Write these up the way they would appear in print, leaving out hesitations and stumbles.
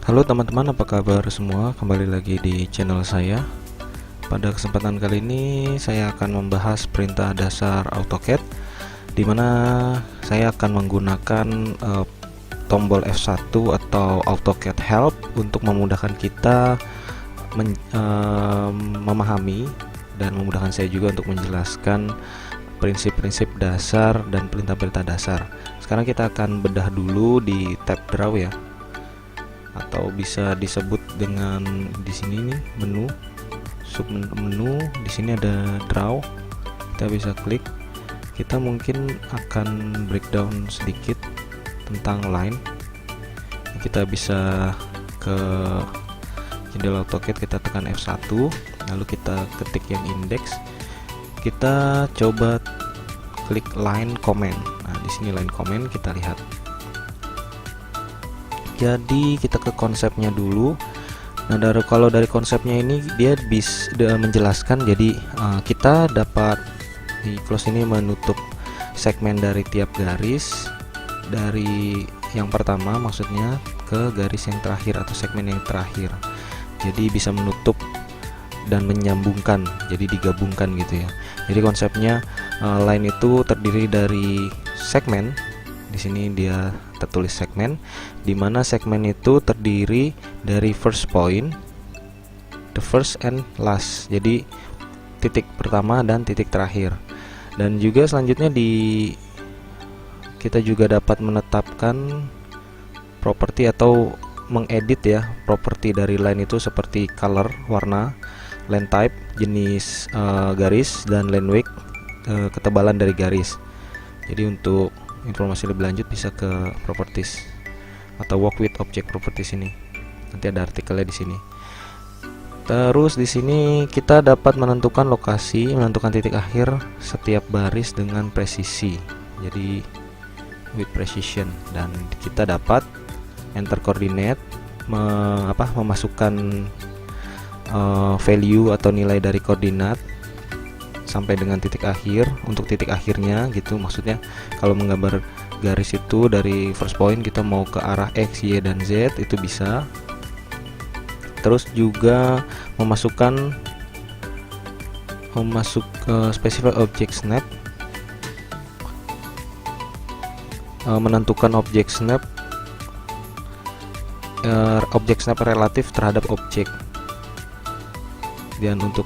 Halo teman-teman, apa kabar semua? Kembali lagi di channel saya. Pada kesempatan kali ini saya akan membahas perintah dasar AutoCAD, di mana saya akan menggunakan tombol F1 atau AutoCAD Help untuk memudahkan kita memahami dan memudahkan saya juga untuk menjelaskan prinsip-prinsip dasar dan perintah-perintah dasar. Sekarang kita akan bedah dulu di tab Draw ya, atau bisa disebut dengan di sini nih menu, sub menu. Di sini ada Draw, kita bisa klik. Kita mungkin akan breakdown sedikit tentang line. Kita bisa ke jendela AutoCAD, kita tekan F1, lalu kita ketik yang index. Kita coba klik line comment. Nah, di sini line comment, kita lihat. Jadi kita ke konsepnya dulu. Nah, kalau dari konsepnya ini dia bisa menjelaskan. Jadi kita dapat di close ini menutup segmen dari tiap garis, dari yang pertama maksudnya ke garis yang terakhir atau segmen yang terakhir. Jadi bisa menutup dan menyambungkan, jadi digabungkan gitu ya. Jadi konsepnya line itu terdiri dari segmen. Di sini dia tertulis segmen, di mana segmen itu terdiri dari first point, the first and last. Jadi titik pertama dan titik terakhir. Dan juga selanjutnya kita juga dapat menetapkan properti atau mengedit ya properti dari line itu, seperti color, warna, line type, jenis garis, dan line width, ketebalan dari garis. Jadi untuk informasi lebih lanjut bisa ke properties atau work with object properties ini. Nanti ada artikelnya di sini. Terus di sini kita dapat menentukan lokasi, menentukan titik akhir setiap baris dengan presisi. Jadi with precision, dan kita dapat enter coordinate, memasukkan value atau nilai dari koordinat sampai dengan titik akhir. Untuk titik akhirnya gitu, maksudnya kalau menggambar garis itu dari first point kita mau ke arah X, Y, dan Z itu bisa. Terus juga memasukkan specify object snap, menentukan object snap relatif terhadap objek. Dan untuk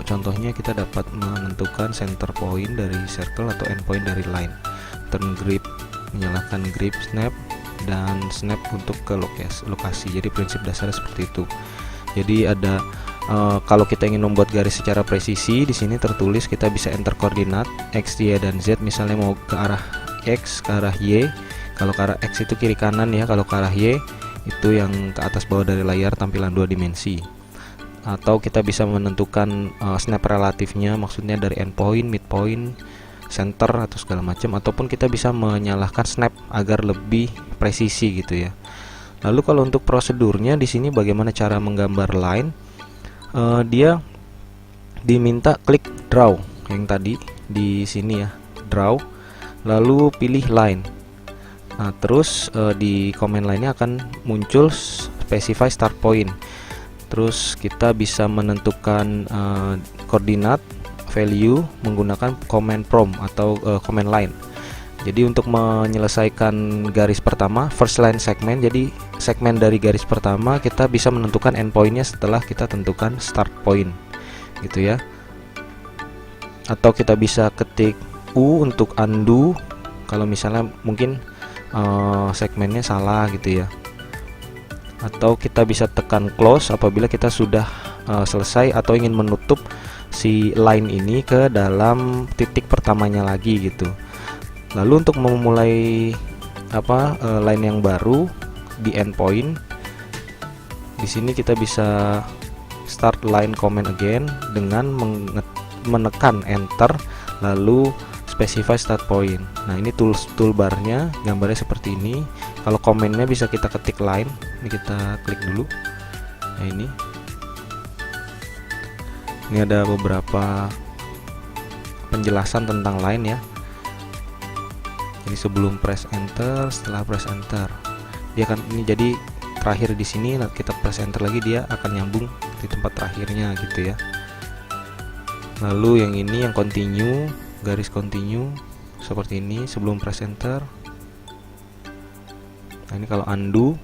contohnya kita dapat menentukan center point dari circle atau end point dari line, turn grip, menyalakan grip snap, dan snap untuk ke lokasi. Jadi prinsip dasarnya seperti itu. Jadi ada kalau kita ingin membuat garis secara presisi, di sini tertulis kita bisa enter koordinat X, Y, dan Z. Misalnya mau ke arah X, ke arah Y. Kalau ke arah X itu kiri kanan ya, kalau ke arah Y itu yang ke atas bawah dari layar, tampilan 2 dimensi. Atau kita bisa menentukan snap relatifnya, maksudnya dari endpoint, midpoint, center, atau segala macam. Ataupun kita bisa menyalakan snap agar lebih presisi gitu ya. Lalu kalau untuk prosedurnya di sini bagaimana cara menggambar line, dia diminta klik draw yang tadi di sini ya, draw, lalu pilih line. Nah, terus di command line-nya akan muncul specify start point. Terus kita bisa menentukan koordinat value menggunakan command prompt atau command line. Jadi untuk menyelesaikan garis pertama, first line segment, jadi segmen dari garis pertama kita bisa menentukan endpointnya setelah kita tentukan start point gitu ya. Atau kita bisa ketik U untuk undo kalau misalnya mungkin segmennya salah gitu ya. Atau kita bisa tekan close apabila kita sudah selesai atau ingin menutup si line ini ke dalam titik pertamanya lagi gitu. Lalu untuk memulai line yang baru di endpoint, di sini kita bisa start line comment again dengan menekan enter lalu specify start point. Nah, ini toolbarnya gambarnya seperti ini. Kalau komennya bisa kita ketik line, ini kita klik dulu. Nah, ini ada beberapa penjelasan tentang line ya. Jadi sebelum press enter, setelah press enter, dia akan ini. Jadi terakhir di sini, kita press enter lagi, dia akan nyambung di tempat terakhirnya gitu ya. Lalu yang ini yang continue, garis continue seperti ini sebelum press enter. Nah, ini kalau undo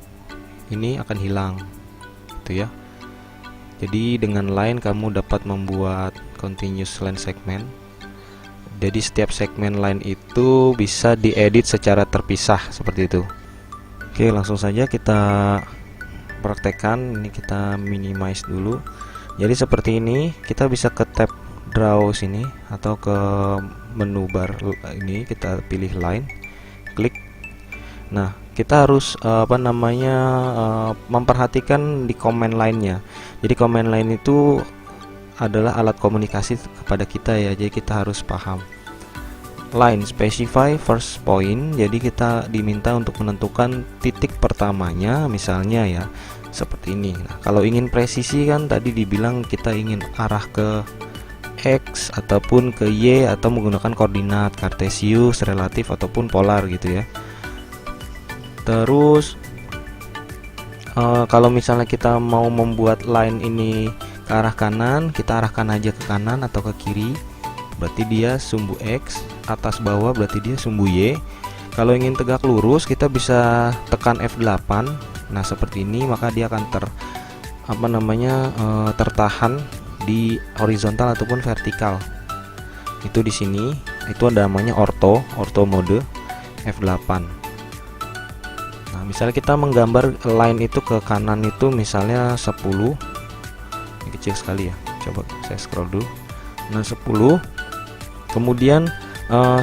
ini akan hilang gitu ya. Jadi dengan line kamu dapat membuat continuous line segment. Jadi setiap segmen line itu bisa diedit secara terpisah seperti itu. Oke, langsung saja kita praktekkan. Ini kita minimize dulu. Jadi seperti ini, kita bisa ke tab draw sini atau ke menu bar ini, kita pilih line, klik. Nah, kita harus memperhatikan di command line-nya. Jadi command line itu adalah alat komunikasi kepada kita ya. Jadi kita harus paham. Line specify first point. Jadi kita diminta untuk menentukan titik pertamanya, misalnya ya seperti ini. Nah, kalau ingin presisi kan tadi dibilang kita ingin arah ke X ataupun ke Y atau menggunakan koordinat kartesius, relatif ataupun polar gitu ya. Terus kalau misalnya kita mau membuat line ini ke arah kanan, kita arahkan aja ke kanan atau ke kiri, berarti dia sumbu X, atas bawah berarti dia sumbu Y. Kalau ingin tegak lurus, kita bisa tekan F8. Nah, seperti ini, maka dia akan tertahan di horizontal ataupun vertikal. Itu di sini, itu ada namanya ortho mode F8. Nah, misalnya kita menggambar line itu ke kanan itu misalnya 10. Ini kecil sekali ya. Coba saya scroll dulu. Nah, 10. Kemudian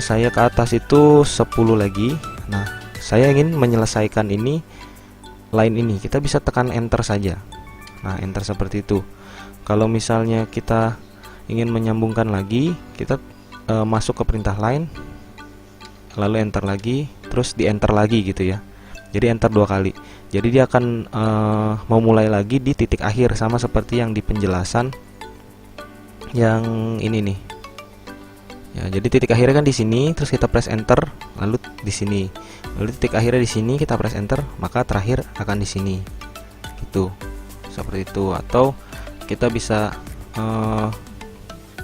saya ke atas itu 10 lagi. Nah, saya ingin menyelesaikan ini line ini. Kita bisa tekan enter saja. Nah, enter seperti itu. Kalau misalnya kita ingin menyambungkan lagi, kita masuk ke perintah line, lalu enter lagi, terus di enter lagi gitu ya. Jadi enter 2 kali. Jadi dia akan memulai lagi di titik akhir, sama seperti yang di penjelasan yang ini nih. Ya, jadi titik akhirnya kan di sini, terus kita press enter, lalu di sini. Lalu titik akhirnya di sini, kita press enter, maka terakhir akan di sini. Gitu. Seperti itu. Atau kita bisa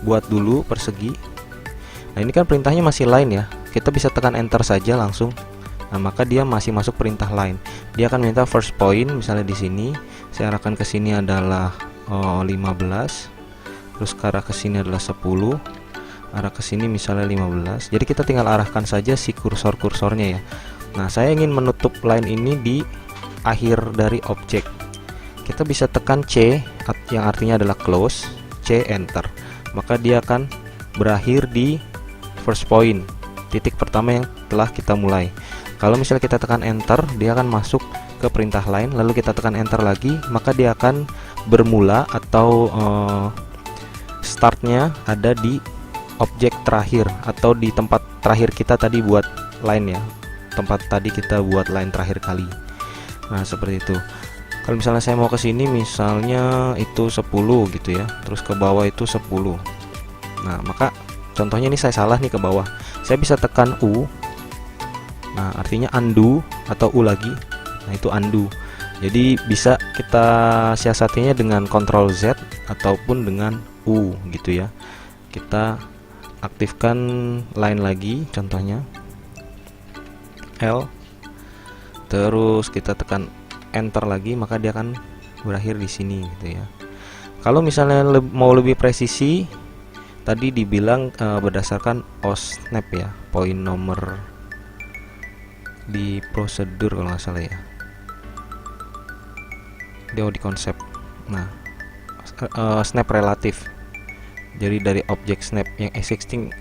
buat dulu persegi. Nah, ini kan perintahnya masih line ya. Kita bisa tekan enter saja langsung. Nah, maka dia masih masuk perintah line. Dia akan minta first point, misalnya di sini. Saya arahkan ke sini adalah 15. Terus ke arah ke sini adalah 10. Arah ke sini misalnya 15. Jadi kita tinggal arahkan saja si kursornya ya. Nah, saya ingin menutup line ini di akhir dari objek. Kita bisa tekan C yang artinya adalah close, C enter. Maka dia akan berakhir di first point, titik pertama yang telah kita mulai. Kalau misalnya kita tekan enter, dia akan masuk ke perintah line, lalu kita tekan enter lagi, maka dia akan bermula atau startnya ada di objek terakhir atau di tempat terakhir kita tadi buat line ya, tempat tadi kita buat line terakhir kali. Nah, seperti itu. Kalau misalnya saya mau ke sini, misalnya itu 10 gitu ya, terus ke bawah itu 10. Nah, maka contohnya ini saya salah nih ke bawah, saya bisa tekan U. Nah, artinya undo atau U lagi. Nah, itu undo. Jadi bisa kita siasatinya dengan Ctrl Z ataupun dengan U gitu ya. Kita aktifkan line lagi, contohnya L, terus kita tekan enter lagi, maka dia akan berakhir di sini gitu ya. Kalau misalnya mau lebih presisi, tadi dibilang berdasarkan OSNAP ya, poin nomor di prosedur kalau nggak salah ya, di konsep. Nah, snap relatif. Jadi dari objek snap yang existing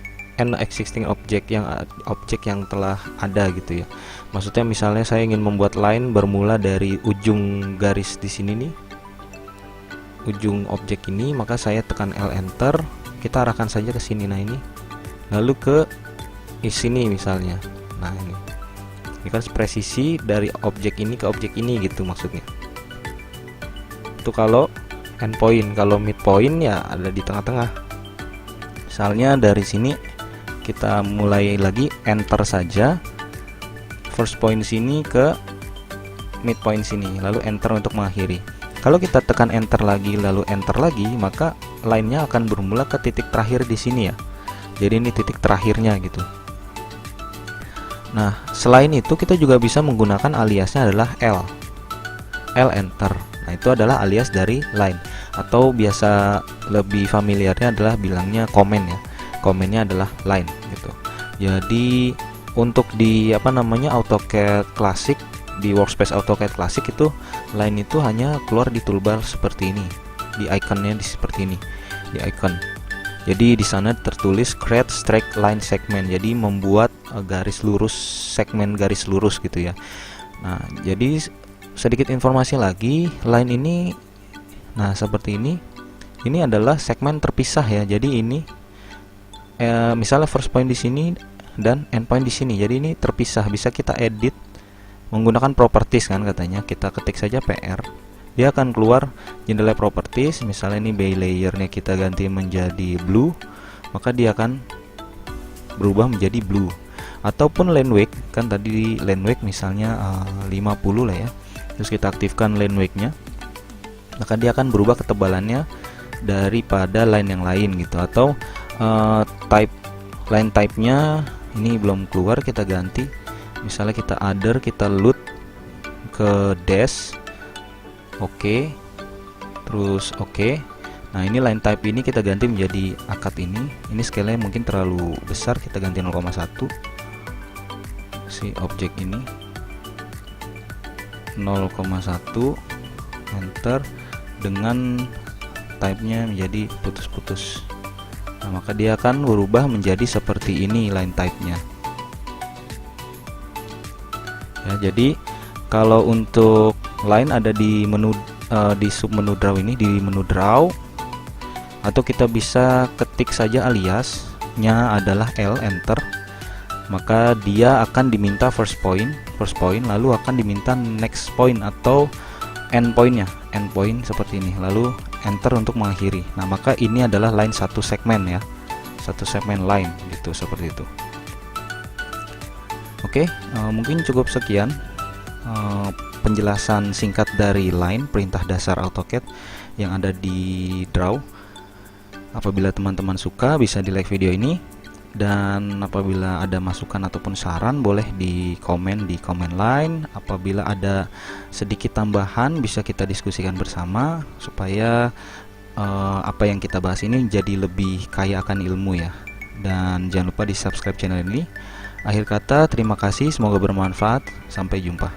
objek yang telah ada gitu ya. Maksudnya misalnya saya ingin membuat line bermula dari ujung garis di sini nih, ujung objek ini, maka saya tekan L enter, kita arahkan saja ke sini. Nah, ini lalu ke sini misalnya. Nah, ini kan presisi dari objek ini ke objek ini gitu maksudnya. Itu kalau endpoint. Kalau midpoint ya ada di tengah-tengah. Misalnya dari sini kita mulai lagi, enter saja, first point sini ke midpoint sini, lalu enter untuk mengakhiri. Kalau kita tekan enter lagi lalu enter lagi, maka line-nya akan bermula ke titik terakhir di sini ya. Jadi ini titik terakhirnya gitu. Nah, selain itu kita juga bisa menggunakan aliasnya adalah L enter. Nah, itu adalah alias dari line, atau biasa lebih familiarnya adalah bilangnya komen ya. Komennya adalah line gitu. Jadi untuk di AutoCAD Classic, di workspace AutoCAD Classic itu line itu hanya keluar di toolbar seperti ini, di iconnya seperti ini, di icon. Jadi di sana tertulis create straight line segment, jadi membuat garis lurus, segmen garis lurus gitu ya. Nah, jadi sedikit informasi lagi, line ini, nah seperti ini adalah segmen terpisah ya. Jadi ini misalnya first point di sini dan end point di sini, jadi ini terpisah. Bisa kita edit menggunakan properties kan katanya. Kita ketik saja PR, dia akan keluar jendela properties. Misalnya ini bay layernya kita ganti menjadi blue, maka dia akan berubah menjadi blue. Ataupun lane weight, kan tadi lane weight misalnya 50 lah ya, terus kita aktifkan lane weight nya, maka dia akan berubah ketebalannya daripada line yang lain gitu. Atau line type nya ini belum keluar, kita ganti, misalnya kita other, kita load ke dash, oke, terus oke. Nah, ini line type ini kita ganti menjadi akad ini scale nya mungkin terlalu besar, kita ganti 0,1 si objek ini, 0,1, enter, dengan type nya menjadi putus-putus. Nah, maka dia akan berubah menjadi seperti ini line type nya ya. Jadi kalau untuk line ada di menu, di sub menu draw ini, di menu draw, atau kita bisa ketik saja aliasnya adalah L enter, maka dia akan diminta first point, lalu akan diminta next point atau end pointnya, end point seperti ini, lalu enter untuk mengakhiri. Nah, maka ini adalah line satu segmen ya, satu segmen line gitu, seperti itu. Oke, mungkin cukup sekian penjelasan singkat dari line, perintah dasar AutoCAD yang ada di draw. Apabila teman-teman suka, bisa di like video ini, dan apabila ada masukan ataupun saran boleh di komen line. Apabila ada sedikit tambahan bisa kita diskusikan bersama, supaya apa yang kita bahas ini jadi lebih kaya akan ilmu ya. Dan jangan lupa di subscribe channel ini. Akhir kata, terima kasih, semoga bermanfaat, sampai jumpa.